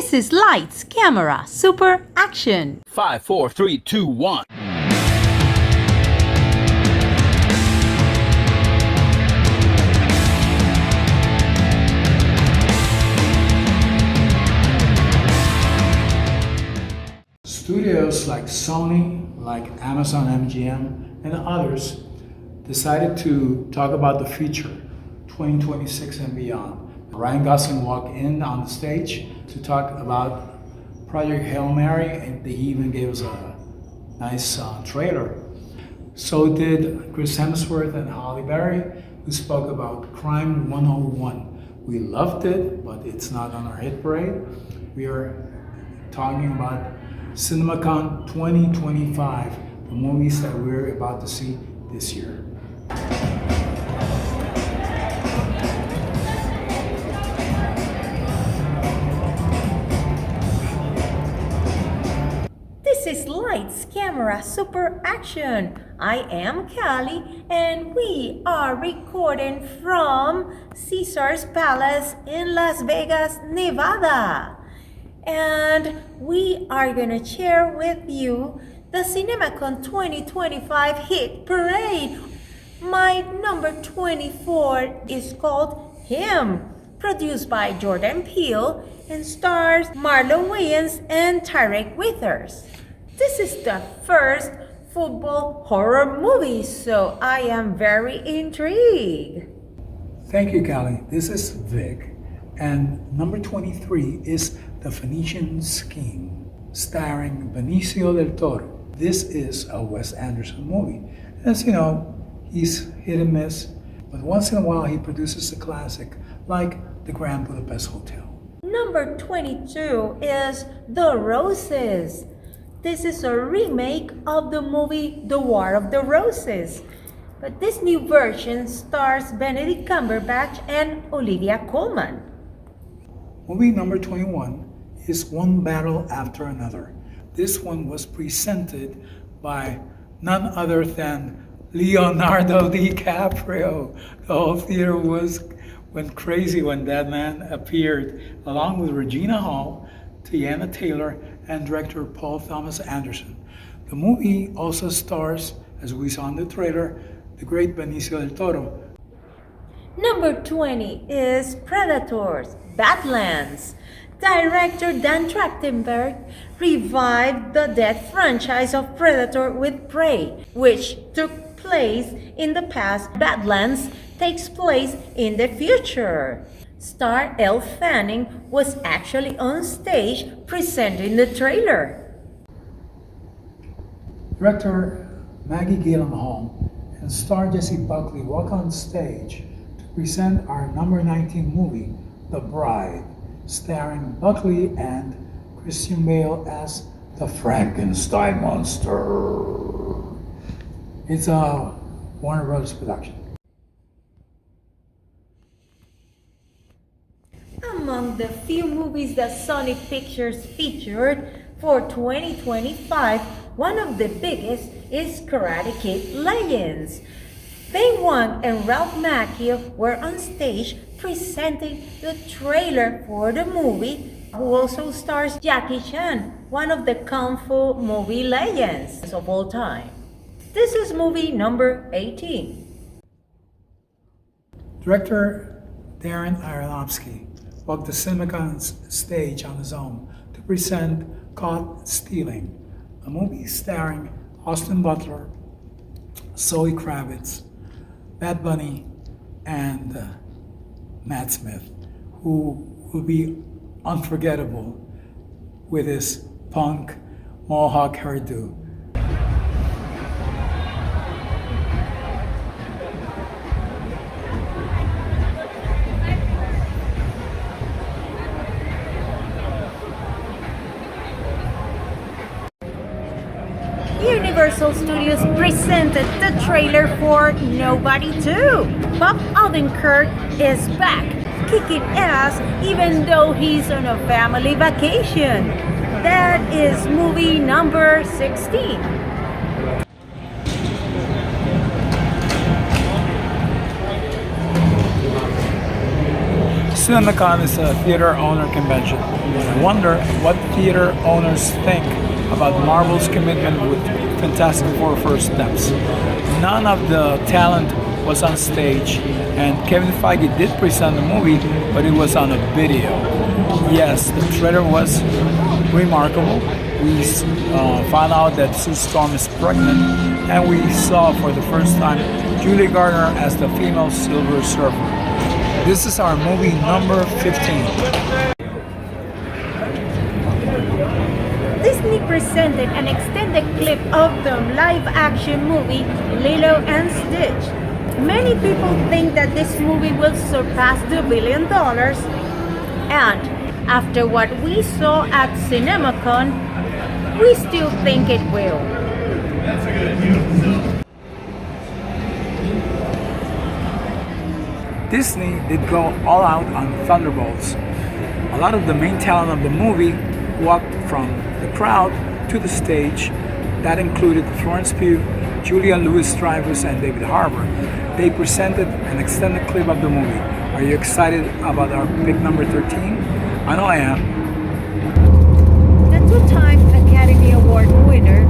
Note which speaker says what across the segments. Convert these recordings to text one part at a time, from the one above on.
Speaker 1: This is Lights, Camera, Super Action.
Speaker 2: 5, 4, 3, 2, 1.
Speaker 3: Studios like Sony, like Amazon MGM, and others decided to talk about the future, 2026 and beyond. Ryan Gosling walked in on the stage to talk about Project Hail Mary, and he even gave us a nice trailer. So did Chris Hemsworth and Halle Berry, who spoke about Crime 101. We loved it, but it's not on our hit parade. We are talking about Cinemacon 2025, the movies that we're about to see this year.
Speaker 1: This is Lights, Camera, Super Action. I am Callie, and we are recording from Caesar's Palace in Las Vegas, Nevada. And we are gonna share with you the Cinemacon 2025 Hit Parade. My number 24 is called Him, produced by Jordan Peele and stars Marlon Wayans and Tarek Withers. This is the first football horror movie, so I am very intrigued.
Speaker 3: Thank you, Callie. This is Vic, and number 23 is The Phoenician Scheme, starring Benicio del Toro. This is a Wes Anderson movie. As you know, he's hit and miss, but once in a while he produces a classic like The Grand Budapest Hotel.
Speaker 1: Number 22 is The Roses. This is a remake of the movie The War of the Roses. But this new version stars Benedict Cumberbatch and Olivia Colman.
Speaker 3: Movie number 21 is One Battle After Another. This one was presented by none other than Leonardo DiCaprio. The whole theater went crazy when that man appeared, along with Regina Hall, Tiana Taylor, and director Paul Thomas Anderson. The movie also stars, as we saw in the trailer, the great Benicio del Toro.
Speaker 1: Number 20 is Predators, Badlands. Director Dan Trachtenberg revived the dead franchise of Predator with Prey, which took place in the past. Badlands takes place in the future. Star Elle Fanning was actually on stage presenting the trailer.
Speaker 3: Director Maggie Gyllenhaal and star Jessie Buckley walk on stage to present our number 19 movie, The Bride, starring Buckley and Christian Bale as the Frankenstein monster. It's a Warner Bros. Production.
Speaker 1: Among the few movies that Sony Pictures featured for 2025, one of the biggest is Karate Kid Legends. Bing Wang and Ralph Macchio were on stage presenting the trailer for the movie, who also stars Jackie Chan, one of the Kung Fu movie legends of all time. This is movie number 18.
Speaker 3: Director Darren Aronofsky walked the Cinemacon's stage on his own to present Caught Stealing, a movie starring Austin Butler, Zoe Kravitz, Bad Bunny, and Matt Smith, who will be unforgettable with his punk mohawk hairdo.
Speaker 1: Universal Studios presented the trailer for Nobody 2. Bob Odenkirk is back, kicking ass even though he's on a family vacation. That is movie number 16.
Speaker 3: Cinemacon is a theater owner convention. I wonder what theater owners think about Marvel's commitment with Fantastic Four First Steps. None of the talent was on stage, and Kevin Feige did present the movie, but it was on a video. Yes, the trailer was remarkable. We found out that Sue Storm is pregnant, and we saw for the first time Julie Garner as the female Silver Surfer. This is our movie number 15.
Speaker 1: Disney presented an extended clip of the live-action movie Lilo and Stitch. Many people think that this movie will surpass the $1 billion, and after what we saw at Cinemacon, we still think it will.
Speaker 3: Disney did go all out on Thunderbolts. A lot of the main talent of the movie walked from the crowd to the stage. That included Florence Pugh, Julia Louis-Dreyfus, and David Harbour. They presented an extended clip of the movie. Are you excited about our pick number 13? I know I am.
Speaker 1: The two-time Academy Award winner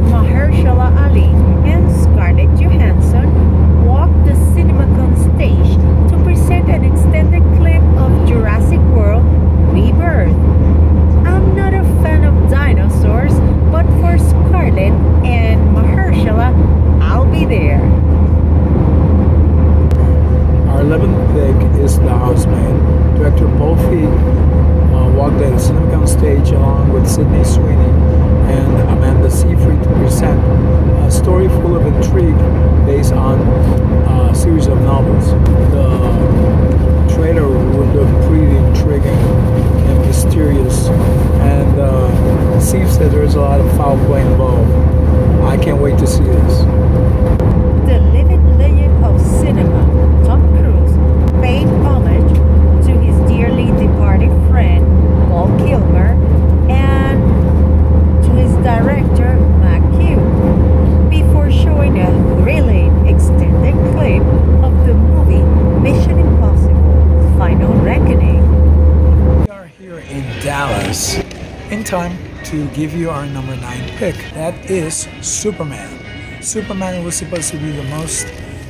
Speaker 1: Mahershala Ali and Scarlett Johansson walked the Cinemacon stage to present an extended clip of Jurassic World Rebirth. I'm not a fan of dinosaurs, but for Scarlett and Mahershala, I'll be there.
Speaker 3: Our 11th pick is The Housemaid. Director Paul Feig walked the Cinemacon stage along with Sydney Sweeney and Amanda Seyfried to present a story full of intrigue based on a series of novels. The trailer would look pretty intriguing and mysterious, and it seems that there's a lot of foul play involved. I can't wait to see this.
Speaker 1: The living legend of cinema, Tom Cruise, paid homage to his dearly departed friend, Val Kilmer, and to his director, Mac Hugh, before showing a thrilling extended clip of the movie Mission Impossible: Final Reckoning.
Speaker 3: We are here in Dallas in time to give you our number 9 pick. That is Superman. Superman was supposed to be the most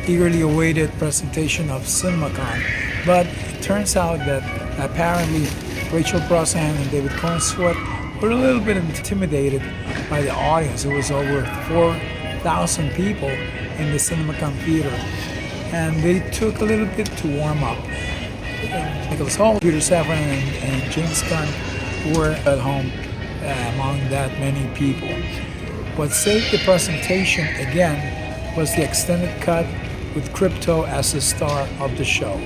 Speaker 3: eagerly awaited presentation of CinemaCon, but it turns out that apparently Rachel Brosnahan and David Cornsworth were a little bit intimidated by the audience. It was over 4,000 people in the CinemaCon theater, and they took a little bit to warm up. Nicholas Hoult, Peter Safran, and James Gunn were at home among that many people. What saved the presentation again was the extended cut with Crypto as the star of the show.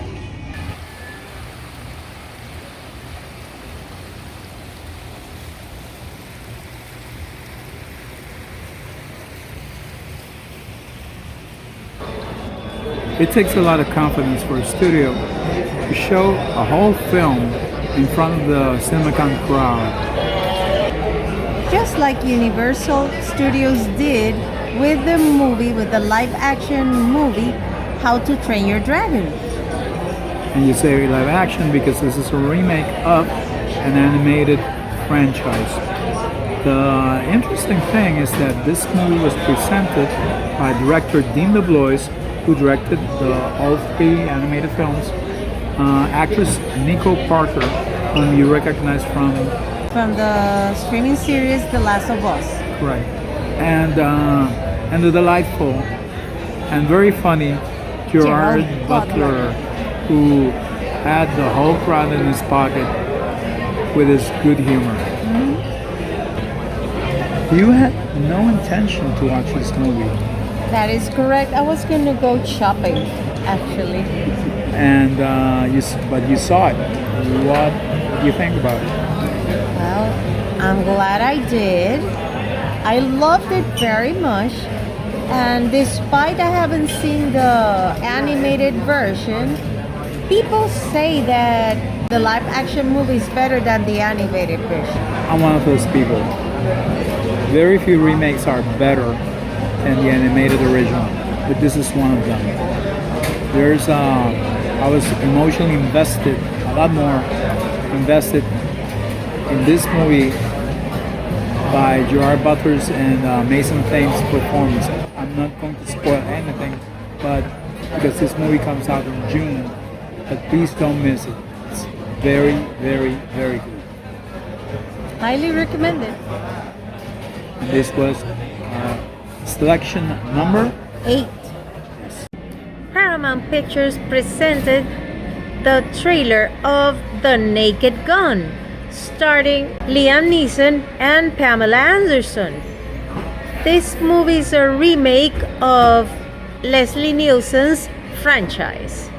Speaker 3: It takes a lot of confidence for a studio to show a whole film in front of the CinemaCon crowd.
Speaker 1: Just like Universal Studios did with the live-action movie, How to Train Your Dragon.
Speaker 3: And you say live action because this is a remake of an animated franchise. The interesting thing is that this movie was presented by director Dean DeBlois, who directed all 3 animated films, actress Nico Parker, whom you recognize from
Speaker 1: the streaming series The Last of Us.
Speaker 3: right, and the delightful and very funny Gerard Butler, who had the whole crowd in his pocket with his good humor. You had no intention to watch this movie.
Speaker 1: That is correct. I was going to go shopping, actually.
Speaker 3: And but you saw it. What do you think about it?
Speaker 1: Well, I'm glad I did. I loved it very much. And despite I haven't seen the animated version, people say that the live action movie is better than the animated version.
Speaker 3: I'm one of those people. Very few remakes are better than the animated original, but this is one of them. I was emotionally invested a lot more invested in this movie by Gerard Butler's and Mason Thames' performance. I'm not going to spoil anything, but because this movie comes out in June, but please don't miss it. It's very, very, very good.
Speaker 1: Highly recommended.
Speaker 3: And this was selection number
Speaker 1: 8. Paramount Pictures presented the trailer of The Naked Gun, starring Liam Neeson and Pamela Anderson. This movie is a remake of Leslie Nielsen's franchise.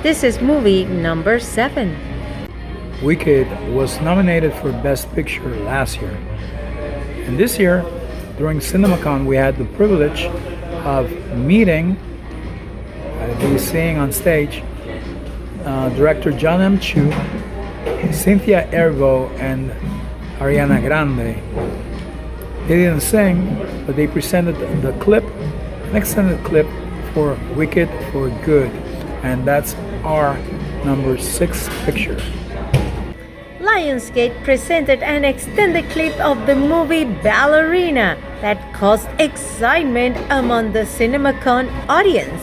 Speaker 1: This is movie number 7.
Speaker 3: Wicked was nominated for Best Picture last year. And this year, during Cinemacon, we had the privilege of meeting, seeing on stage, director John M. Chu, Cynthia Erivo, and Ariana Grande. They didn't sing, but they presented the clip, an extended clip for Wicked for Good. And that's our number 6 picture.
Speaker 1: Lionsgate presented an extended clip of the movie Ballerina that caused excitement among the Cinemacon audience.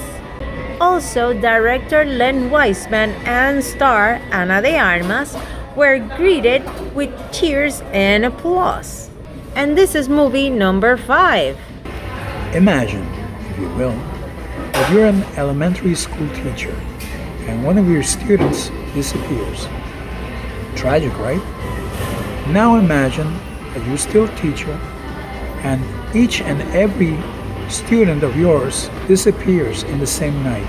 Speaker 1: Also, director Len Wiseman and star Ana de Armas were greeted with cheers and applause. And this is movie number 5.
Speaker 3: Imagine, if you will, that you're an elementary school teacher and one of your students disappears. Tragic, right? Now imagine that you're still a teacher and each and every student of yours disappears in the same night.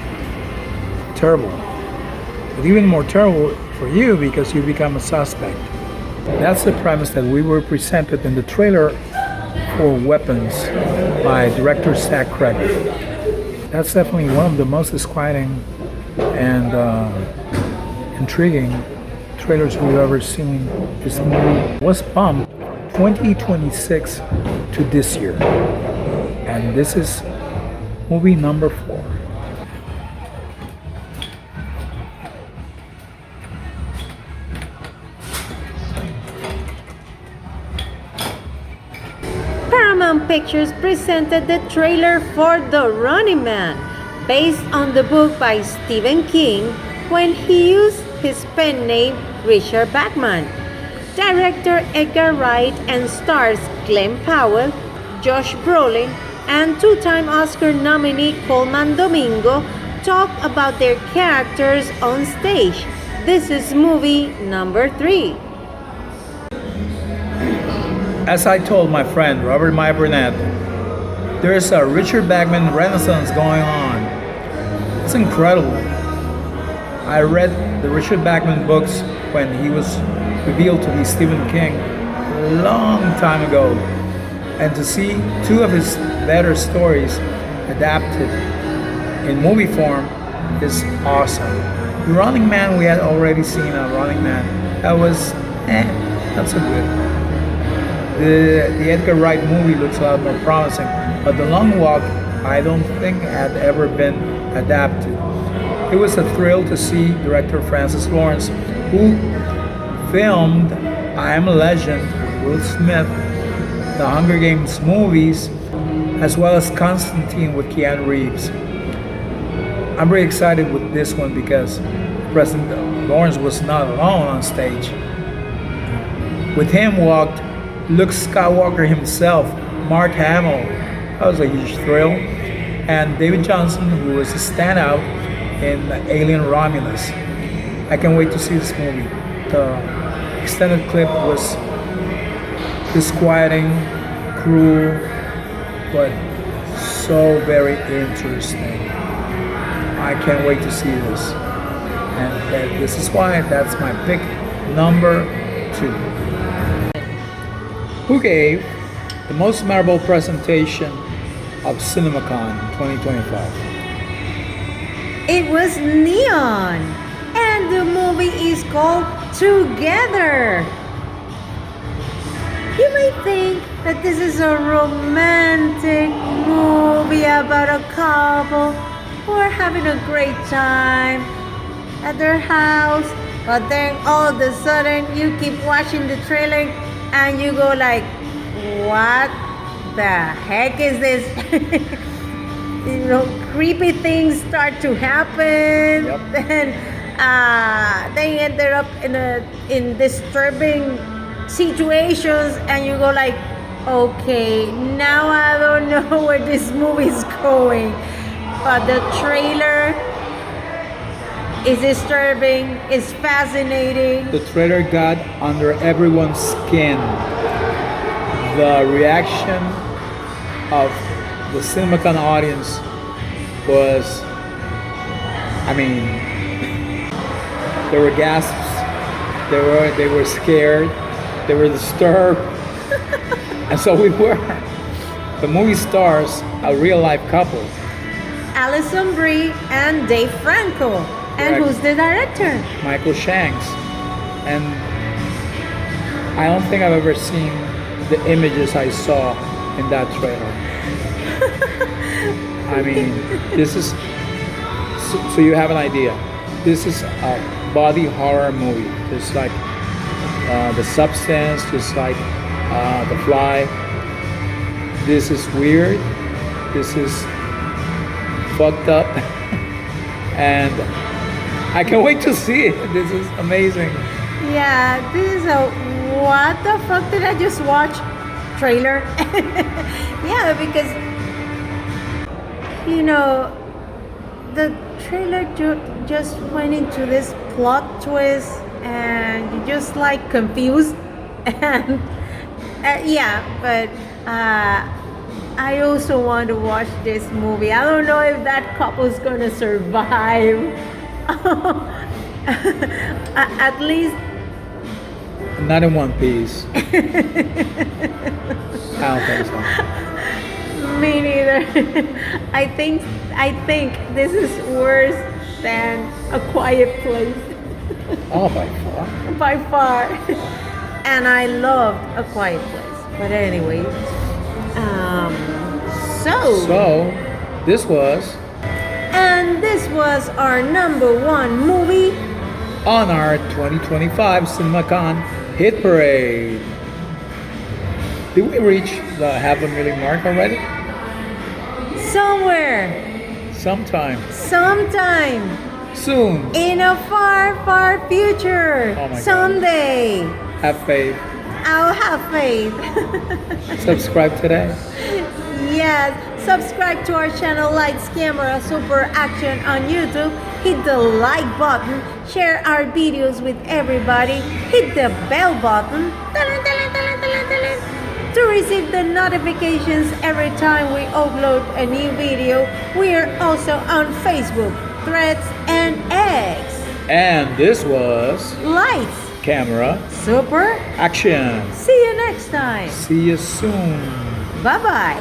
Speaker 3: Terrible. But even more terrible for you because you become a suspect. That's the premise that we were presented in the trailer for Weapons by director Zach Cregger. That's definitely one of the most disquieting and intriguing trailers we've ever seen. This movie was bumped 2026 to this year. And this is movie number 4.
Speaker 1: Paramount Pictures presented the trailer for The Running Man, based on the book by Stephen King when he used his pen name Richard Bachman. Director Edgar Wright and stars Glenn Powell, Josh Brolin, and 2-time Oscar nominee Coleman Domingo talk about their characters on stage. This is movie number 3.
Speaker 3: As I told my friend Robert Meyer Burnett, there's a Richard Bachman renaissance going on. It's incredible. I read the Richard Bachman books when he was revealed to be Stephen King a long time ago. And to see 2 of his better stories adapted in movie form is awesome. The Running Man, we had already seen a Running Man. That was, not so good. The Edgar Wright movie looks a lot more promising, but The Long Walk, I don't think had ever been adapted. It was a thrill to see director Francis Lawrence, who filmed I Am a Legend with Will Smith, the Hunger Games movies, as well as Constantine with Keanu Reeves. I'm very excited with this one because President Lawrence was not alone on stage. With him walked Luke Skywalker himself, Mark Hamill. That was a huge thrill. And David Johnson, who was a standout in Alien Romulus. I can't wait to see this movie. The extended clip was disquieting, cruel, but so very interesting. I can't wait to see this. And this is why that's my pick number 2. Who gave the most memorable presentation of Cinemacon 2025?
Speaker 1: It was Neon, and the movie is called Together. You may think that this is a romantic movie about a couple who are having a great time at their house But then all of a sudden you keep watching the trailer and you go like, what the heck is this? Creepy things start to happen.
Speaker 3: Yep.
Speaker 1: Then they ended up in disturbing situations, and you go like, okay, now I don't know where this movie is going. But the trailer is disturbing, is fascinating.
Speaker 3: The trailer got under everyone's skin. The reaction of the Cinemacon audience was, I mean, there were gasps, they were scared, they were disturbed, and so we were. The movie stars a real life couple.
Speaker 1: Alison Brie and Dave Franco. And
Speaker 3: Correct.
Speaker 1: who's the director?
Speaker 3: Michael Shanks. And I don't think I've ever seen the images I saw in that trailer. I mean, this is, so you have an idea. This is a body horror movie, just like The Substance, just like The Fly. This is weird. This is fucked up. And I can't wait to see it. This is amazing.
Speaker 1: Yeah, this is a what the fuck did I just watch trailer? Yeah, because the trailer just went into this plot twist, and you just like confused. And yeah, but I also want to watch this movie. I don't know if that couple's gonna survive. At least
Speaker 3: Not in one piece. I don't think so.
Speaker 1: me neither. I think this is worse than A Quiet Place.
Speaker 3: Oh, by far.
Speaker 1: By far. And I loved A Quiet Place. But anyway,
Speaker 3: So, this was
Speaker 1: and this was our #1 movie.
Speaker 3: on our 2025 Cinemacon Hit Parade. Did we reach the 500,000 mark already?
Speaker 1: Somewhere,
Speaker 3: Sometime.
Speaker 1: sometime,
Speaker 3: Soon.
Speaker 1: in a far, far future.
Speaker 3: Oh my God.
Speaker 1: Someday.
Speaker 3: Have faith.
Speaker 1: I'll have faith.
Speaker 3: Subscribe today.
Speaker 1: Yes, subscribe to our channel, Lights Camera Super Action on YouTube. Hit the like button, share our videos with everybody, hit the bell button to receive the notifications every time we upload a new video. We are also on Facebook, Threads, and X.
Speaker 3: And this was
Speaker 1: Lights
Speaker 3: Camera
Speaker 1: Super.
Speaker 3: Action.
Speaker 1: See you next time.
Speaker 3: See you soon.
Speaker 1: Bye-bye.